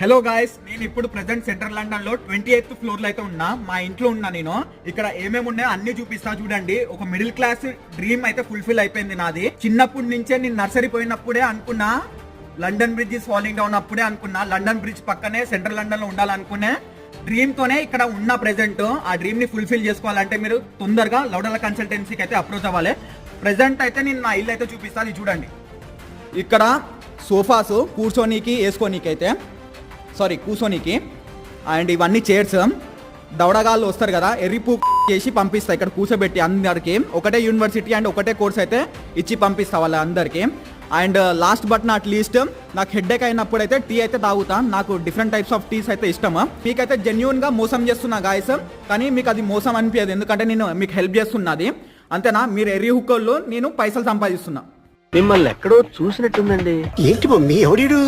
Hello guys, నేను ఇప్పుడు present central London లో 28th ఫ్లోర్ లో అయితే ఉన్నా. మా ఇంట్లో ఉన్నా. నేను ఇక్కడ ఏమేమి ఉన్నాయో అన్ని చూపిస్తా చూడండి. ఒక మిడిల్ క్లాస్ డ్రీమ్ అయితే ఫుల్ఫిల్ అయిపోయింది నాది. చిన్నప్పటి నుంచే నేను నర్సరీ పోయినప్పుడే అనుకున్నా London bridge is falling down. అప్పుడే అనుకున్నా లండన్ బ్రిడ్జ్ పక్కనే సెంట్రల్ లండన్ లో ఉండాలనుకునే డ్రీమ్ తోనే ఇక్కడ ఉన్న ప్రెసెంట్. ఆ డ్రీమ్ ని ఫుల్ఫిల్ చేసుకోవాలంటే మీరు తొందరగా లౌడల కన్సల్టెన్సీకి అయితే అప్రోచ్ అవ్వాలి. ప్రెసెంట్ అయితే నేను నా ఇల్లు అయితే చూపిస్తాను. చూడండి, ఇక్కడ సోఫాస్ కూర్చోనీకి వేసుకోనీకి అయితే కూర్చోనీకి, అండ్ ఇవన్నీ చైర్స్. దవడగాళ్ళు వస్తారు కదా, ఎర్రిపూ చేసి పంపిస్తా ఇక్కడ కూర్చోబెట్టి అందరికి. ఒకటే యూనివర్సిటీ అండ్ ఒకటే కోర్స్ అయితే ఇచ్చి పంపిస్తా వాళ్ళ అందరికి. And last but not least, నాకు హెడ్ఏక్ అయినప్పుడు అయితే టీ అయితే తాగుతా. నాకు డిఫరెంట్ టైప్స్ ఆఫ్ టీస్ అయితే ఇష్టమా. మీకైతే జెన్యున్ గా మోసం చేస్తున్నా గాయస్, కానీ మీకు అది మోసం అనిపించదు, ఎందుకంటే నేను మీకు హెల్ప్ చేస్తున్నది. అంతేనా? మీరు ఎర్రి హుక్కల్లో నేను పైసలు సంపాదిస్తున్నా. మిమ్మల్ని ఎక్కడో చూసినట్టుందండి. ఏంటి మమ్మీ ఎవడీడు?